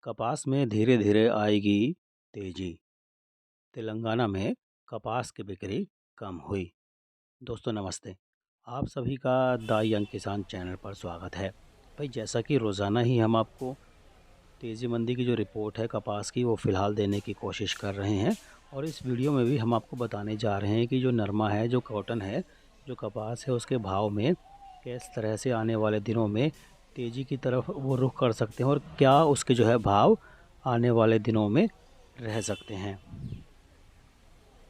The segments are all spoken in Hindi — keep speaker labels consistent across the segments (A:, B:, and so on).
A: कपास में धीरे धीरे आएगी तेजी। तेलंगाना में कपास की बिक्री कम हुई। दोस्तों नमस्ते, आप सभी का द यंग किसान चैनल पर स्वागत है। भाई जैसा कि रोज़ाना ही हम आपको तेज़ी मंदी की जो रिपोर्ट है कपास की वो फ़िलहाल देने की कोशिश कर रहे हैं। और इस वीडियो में भी हम आपको बताने जा रहे हैं कि जो नरमा है, जो कॉटन है, जो कपास है, उसके भाव में किस तरह से आने वाले दिनों में तेज़ी की तरफ वो रुख कर सकते हैं और क्या उसके जो है भाव आने वाले दिनों में रह सकते हैं।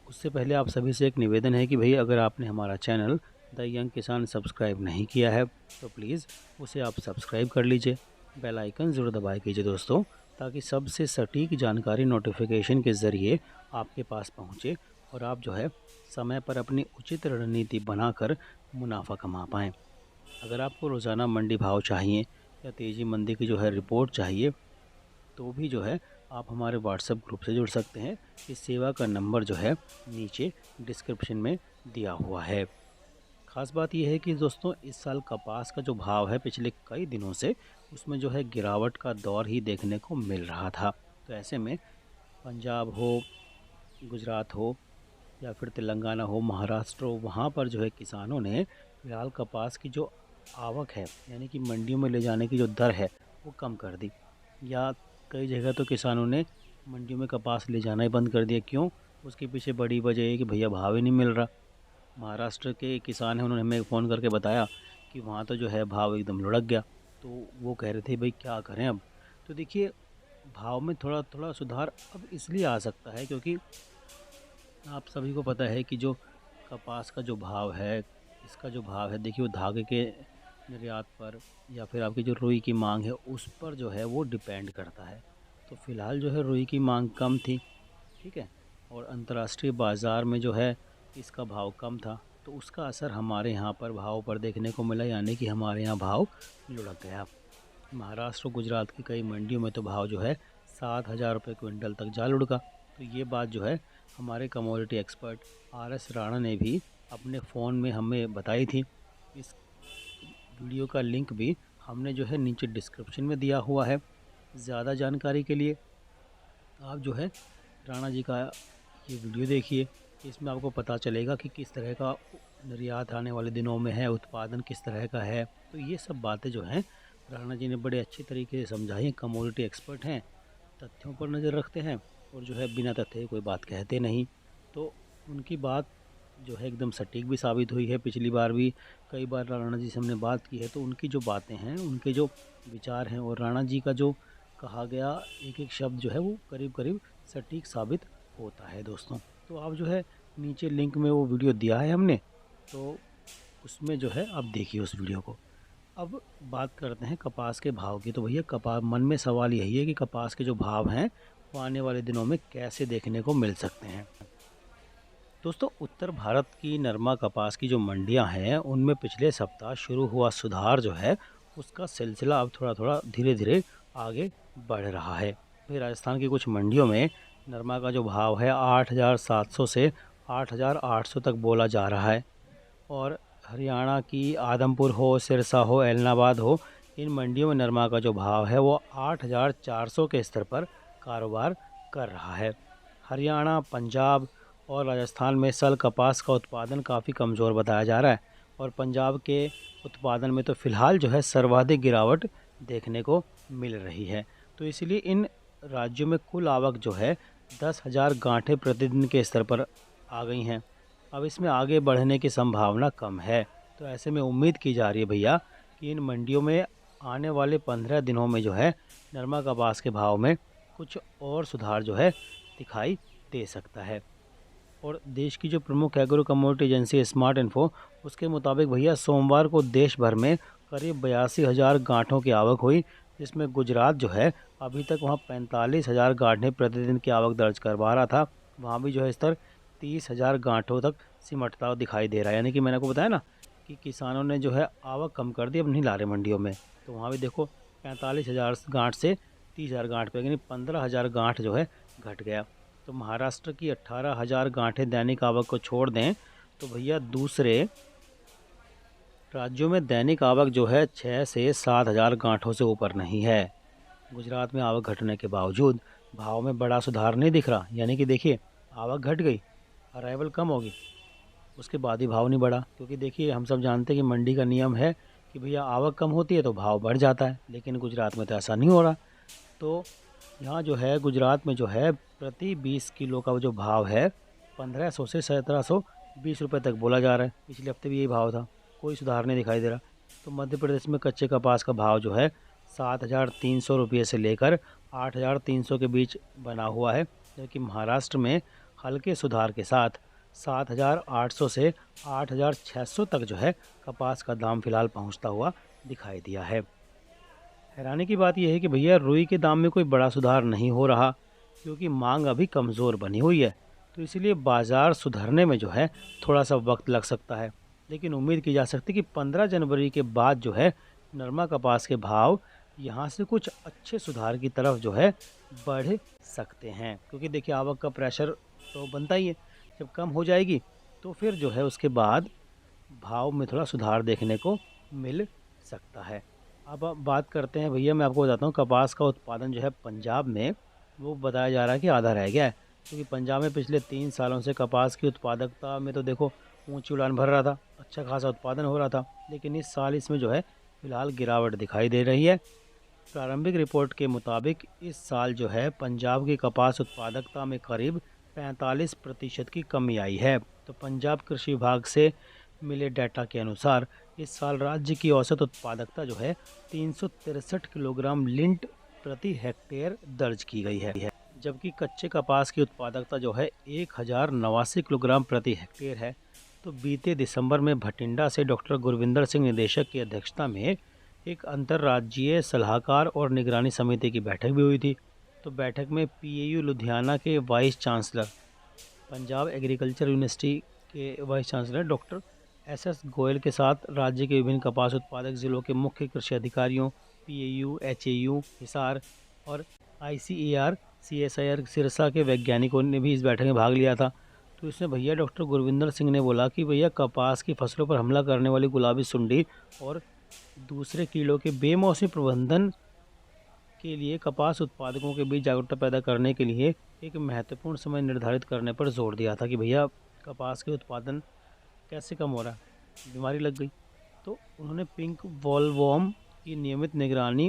A: उससे पहले आप सभी से एक निवेदन है कि भई अगर आपने हमारा चैनल द यंग किसान सब्सक्राइब नहीं किया है तो प्लीज़ उसे आप सब्सक्राइब कर लीजिए। बेल आइकन ज़रूर दबाए कीजिए दोस्तों, ताकि सबसे सटीक जानकारी नोटिफिकेशन के ज़रिए आपके पास पहुंचे और आप जो है समय पर अपनी उचित रणनीति बनाकर मुनाफा कमा पाएँ। अगर आपको रोज़ाना मंडी भाव चाहिए या तेज़ी मंदी की जो है रिपोर्ट चाहिए तो भी जो है आप हमारे व्हाट्सएप ग्रुप से जुड़ सकते हैं। इस सेवा का नंबर जो है नीचे डिस्क्रिप्शन में दिया हुआ है। ख़ास बात यह है कि दोस्तों इस साल कपास का जो भाव है पिछले कई दिनों से उसमें जो है गिरावट का दौर ही देखने को मिल रहा था। तो ऐसे में पंजाब हो, गुजरात हो या फिर तेलंगाना हो, महाराष्ट्र हो, वहाँ पर जो है किसानों ने फ़िलहाल कपास की जो आवक है यानी कि मंडियों में ले जाने की जो दर है वो कम कर दी। या कई जगह तो किसानों ने मंडियों में कपास ले जाना ही बंद कर दिया। क्यों? उसके पीछे बड़ी वजह है कि भैया भाव ही नहीं मिल रहा। महाराष्ट्र के किसान हैं, उन्होंने हमें फ़ोन करके बताया कि वहाँ तो जो है भाव एकदम लुढ़क गया। तो वो कह रहे थे भाई क्या करें अब। तो देखिए, भाव में थोड़ा थोड़ा सुधार अब इसलिए आ सकता है क्योंकि आप सभी को पता है कि जो कपास का जो भाव है, इसका जो भाव है, देखिए वो धागे के निर्यात पर या फिर आपकी जो रुई की मांग है उस पर जो है वो डिपेंड करता है। तो फ़िलहाल जो है रुई की मांग कम थी, ठीक है, और अंतर्राष्ट्रीय बाज़ार में जो है इसका भाव कम था, तो उसका असर हमारे यहाँ पर भाव पर देखने को मिला, यानी कि हमारे यहाँ भाव लुढ़क गया। महाराष्ट्र और गुजरात की कई मंडियों में तो भाव जो है 7,000 रुपये क्विंटल तक जा लुढ़का। तो ये बात जो है हमारे कमोडिटी एक्सपर्ट RS राणा ने भी अपने फ़ोन में हमें बताई थी। इस वीडियो का लिंक भी हमने जो है नीचे डिस्क्रिप्शन में दिया हुआ है। ज़्यादा जानकारी के लिए आप जो है राणा जी का ये वीडियो देखिए। इसमें आपको पता चलेगा कि किस तरह का निर्यात आने वाले दिनों में है, उत्पादन किस तरह का है। तो ये सब बातें जो हैं राणा जी ने बड़े अच्छे तरीके से समझाई। कमोडिटी एक्सपर्ट हैं, तथ्यों पर नज़र रखते हैं और जो है बिना तथ्य के कोई बात कहते नहीं। तो उनकी बात जो है एकदम सटीक भी साबित हुई है। पिछली बार भी कई बार राणा जी से हमने बात की है, तो उनकी जो बातें हैं, उनके जो विचार हैं और राणा जी का जो कहा गया एक एक शब्द जो है वो करीब करीब सटीक साबित होता है दोस्तों। तो आप जो है नीचे लिंक में वो वीडियो दिया है हमने, तो उसमें जो है आप देखिए उस वीडियो को। अब बात करते हैं कपास के भाव की। तो भैया कपास, मन में सवाल यही है कि कपास के जो भाव हैं वो आने वाले दिनों में कैसे देखने को मिल सकते हैं। दोस्तों उत्तर भारत की नरमा कपास की जो मंडियां हैं उनमें पिछले सप्ताह शुरू हुआ सुधार जो है उसका सिलसिला अब थोड़ा थोड़ा धीरे धीरे आगे बढ़ रहा है। फिर राजस्थान की कुछ मंडियों में नरमा का जो भाव है 8,700 से 8,800 तक बोला जा रहा है। और हरियाणा की आदमपुर हो, सिरसा हो, एलनाबाद हो, इन मंडियों में नरमा का जो भाव है वो 8,400 के स्तर पर कारोबार कर रहा है। हरियाणा, पंजाब और राजस्थान में सल कपास का उत्पादन काफ़ी कमज़ोर बताया जा रहा है और पंजाब के उत्पादन में तो फ़िलहाल जो है सर्वाधिक गिरावट देखने को मिल रही है। तो इसलिए इन राज्यों में कुल आवक जो है 10,000 गांठें प्रतिदिन के स्तर पर आ गई हैं। अब इसमें आगे बढ़ने की संभावना कम है। तो ऐसे में उम्मीद की जा रही है भैया कि इन मंडियों में आने वाले 15 दिनों में जो है नरमा कपास के भाव में कुछ और सुधार जो है दिखाई दे सकता है। और देश की जो प्रमुख agro commodity agency smart info, उसके मुताबिक भैया सोमवार को देश भर में करीब 82,000 गांठों की आवक हुई, जिसमें गुजरात जो है अभी तक वहाँ 45,000 गांठें प्रतिदिन की आवक दर्ज करवा रहा था। वहाँ भी जो है स्तर 30,000 गांठों तक सिमटता हुआ दिखाई दे रहा है। यानी कि मैंने आपको बताया ना कि किसानों ने जो है आवक कम कर दी, अब नहीं ला रहे मंडियों में। तो वहाँ भी देखो 45,000 गांठ से 30,000 गांठ पे, यानी 15,000 गांठ जो है घट गया। तो महाराष्ट्र की 18,000 गांठें दैनिक आवक को छोड़ दें तो भैया दूसरे राज्यों में दैनिक आवक जो है 6 से 7,000 गांठों से ऊपर नहीं है। गुजरात में आवक घटने के बावजूद भाव में बड़ा सुधार नहीं दिख रहा। यानी कि देखिए, आवक घट गई, अराइवल कम होगी, उसके बाद ही भाव नहीं बढ़ा। क्योंकि देखिए, हम सब जानते हैं कि मंडी का नियम है कि भैया आवक कम होती है तो भाव बढ़ जाता है, लेकिन गुजरात में तो ऐसा नहीं हो रहा। तो यहाँ जो है गुजरात में जो है प्रति 20 किलो का जो भाव है 1500 से 1720 रुपये तक बोला जा रहा है। पिछले हफ्ते भी यही भाव था, कोई सुधार नहीं दिखाई दे रहा। तो मध्य प्रदेश में कच्चे कपास का भाव जो है 7300 रुपये से लेकर 8300 के बीच बना हुआ है, जबकि महाराष्ट्र में हल्के सुधार के साथ 7800 से 8600 तक जो है कपास का दाम फिलहाल पहुंचता हुआ दिखाई दिया है। हैरानी की बात यह है कि भैया रुई के दाम में कोई बड़ा सुधार नहीं हो रहा, क्योंकि मांग अभी कमज़ोर बनी हुई है। तो इसलिए बाज़ार सुधरने में जो है थोड़ा सा वक्त लग सकता है, लेकिन उम्मीद की जा सकती है कि 15 जनवरी के बाद जो है नरमा कपास के भाव यहाँ से कुछ अच्छे सुधार की तरफ जो है बढ़ सकते हैं। क्योंकि देखिए, आवक का प्रेशर तो बनता ही है, जब कम हो जाएगी तो फिर जो है उसके बाद भाव में थोड़ा सुधार देखने को मिल सकता है। अब बात करते हैं भैया, मैं आपको बताता हूँ कपास का उत्पादन जो है पंजाब में वो बताया जा रहा है कि आधा रह गया है। क्योंकि पंजाब में पिछले 3 सालों से कपास की उत्पादकता में तो देखो ऊंची उड़ान भर रहा था, अच्छा खासा उत्पादन हो रहा था, लेकिन इस साल इसमें जो है फिलहाल गिरावट दिखाई दे रही है। प्रारंभिक रिपोर्ट के मुताबिक इस साल जो है पंजाब की कपास उत्पादकता में करीब 45% की कमी आई है। तो पंजाब कृषि विभाग से मिले डाटा के अनुसार इस साल राज्य की औसत उत्पादकता जो है 363 किलोग्राम लिंट प्रति हेक्टेयर दर्ज की गई है, जबकि कच्चे कपास की उत्पादकता जो है 1089 किलोग्राम प्रति हेक्टेयर है। तो बीते दिसंबर में भटिंडा से डॉक्टर गुरविंदर सिंह निदेशक की अध्यक्षता में एक अंतर्राज्यीय सलाहकार और निगरानी समिति की बैठक भी हुई थी। तो बैठक में पीएयू लुधियाना के vice chancellor, Punjab agriculture university के vice chancellor doctor SS Goyal के साथ राज्य के विभिन्न कपास उत्पादक जिलों के मुख्य कृषि अधिकारियों, पीएयू, एचएयू, हिसार और आईसीएआर, सीएसआईआर सिरसा के वैज्ञानिकों ने भी इस बैठक में भाग लिया था। तो इसमें भैया डॉक्टर गुरविंदर सिंह ने बोला कि भैया कपास की फसलों पर हमला करने वाली गुलाबी सुंडी और दूसरे कीड़ों के बेमौसमी प्रबंधन के लिए कपास उत्पादकों के बीच जागरूकता पैदा करने के लिए एक महत्वपूर्ण समय निर्धारित करने पर जोर दिया था कि भैया कपास के उत्पादन कैसे कम हो रहा है, बीमारी लग गई। तो उन्होंने पिंक वॉलवॉर्म की नियमित निगरानी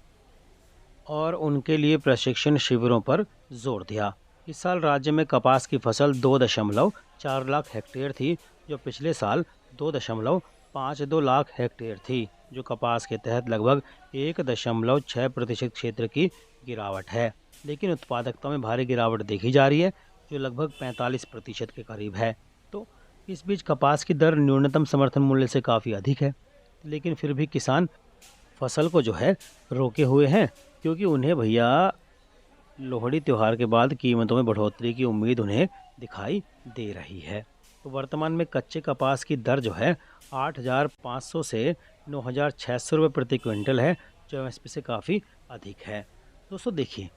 A: और उनके लिए प्रशिक्षण शिविरों पर जोर दिया। इस साल राज्य में कपास की फसल 2.4 लाख हेक्टेयर थी, जो पिछले साल 2.52 लाख हेक्टेयर थी, जो कपास के तहत लगभग 1.6% क्षेत्र की गिरावट है। लेकिन उत्पादकता में भारी गिरावट देखी जा रही है, जो लगभग 45% के करीब है। तो इस बीच कपास की दर न्यूनतम समर्थन मूल्य से काफ़ी अधिक है, लेकिन फिर भी किसान फसल को जो है रोके हुए हैं, क्योंकि उन्हें भैया लोहड़ी त्यौहार के बाद कीमतों में बढ़ोतरी की उम्मीद उन्हें दिखाई दे रही है। तो वर्तमान में कच्चे कपास की दर जो है 8500 से 9600 रुपये प्रति क्विंटल है, जो एमएसपी से काफ़ी अधिक है। दोस्तों देखिए,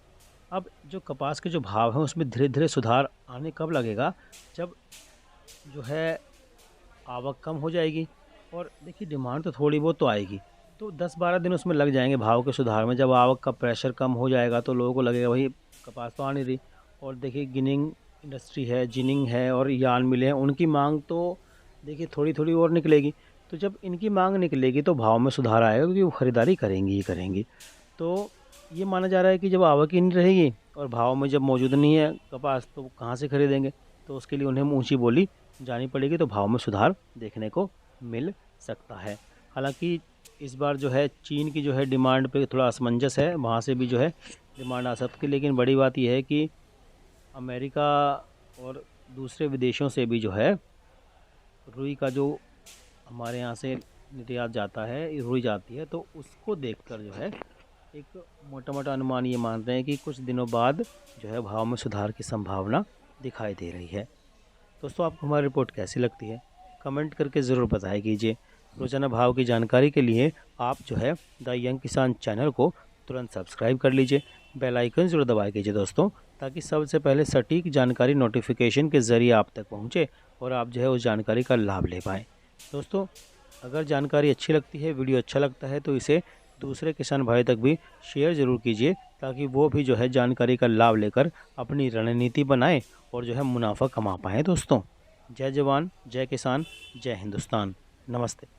A: अब जो कपास के जो भाव हैं उसमें धीरे धीरे सुधार आने कब लगेगा, जब जो है आवक कम हो जाएगी। और देखिए, डिमांड तो थोड़ी बहुत तो आएगी, तो 10-12 दिन उसमें लग जाएंगे भाव के सुधार में। जब आवक का प्रेशर कम हो जाएगा तो लोगों को लगेगा भाई कपास तो आ नहीं रही। और देखिए, गिनिंग इंडस्ट्री है, जिनिंग है और यार्न मिले हैं, उनकी मांग तो देखिए थोड़ी थोड़ी और निकलेगी। तो जब इनकी मांग निकलेगी तो भाव में सुधार आएगा, क्योंकि वो ख़रीदारी करेंगी ही करेंगी। तो ये माना जा रहा है कि जब आवक ही नहीं रहेगी और भाव में जब मौजूद नहीं है कपास, तो कहाँ से खरीदेंगे। तो उसके लिए उन्हें ऊँची बोली जानी पड़ेगी, तो भाव में सुधार देखने को मिल सकता है। हालांकि इस बार जो है चीन की जो है डिमांड पे थोड़ा असमंजस है, वहाँ से भी जो है डिमांड आ सकती है। लेकिन बड़ी बात यह है कि अमेरिका और दूसरे विदेशों से भी जो है रुई का जो हमारे यहाँ से निर्यात जाता है, रुई जाती है, तो उसको देखकर जो है एक मोटा मोटा अनुमान ये मान रहे हैं कि कुछ दिनों बाद जो है भाव में सुधार की संभावना दिखाई दे रही है। दोस्तों, आपको हमारी रिपोर्ट कैसी लगती है, कमेंट करके ज़रूर बताया कीजिए। रोजाना भाव की जानकारी के लिए आप जो है द यंग किसान चैनल को तुरंत सब्सक्राइब कर लीजिए, बेल आइकन जरूर दबाया कीजिए दोस्तों, ताकि सबसे पहले सटीक जानकारी नोटिफिकेशन के ज़रिए आप तक पहुंचे और आप जो है उस जानकारी का लाभ ले पाएँ। दोस्तों, अगर जानकारी अच्छी लगती है, वीडियो अच्छा लगता है, तो इसे दूसरे किसान भाई तक भी शेयर ज़रूर कीजिए, ताकि वो भी जो है जानकारी का लाभ लेकर अपनी रणनीति बनाए और जो है मुनाफा कमा पाएँ दोस्तों। जय जवान, जय किसान, जय हिंदुस्तान। नमस्ते।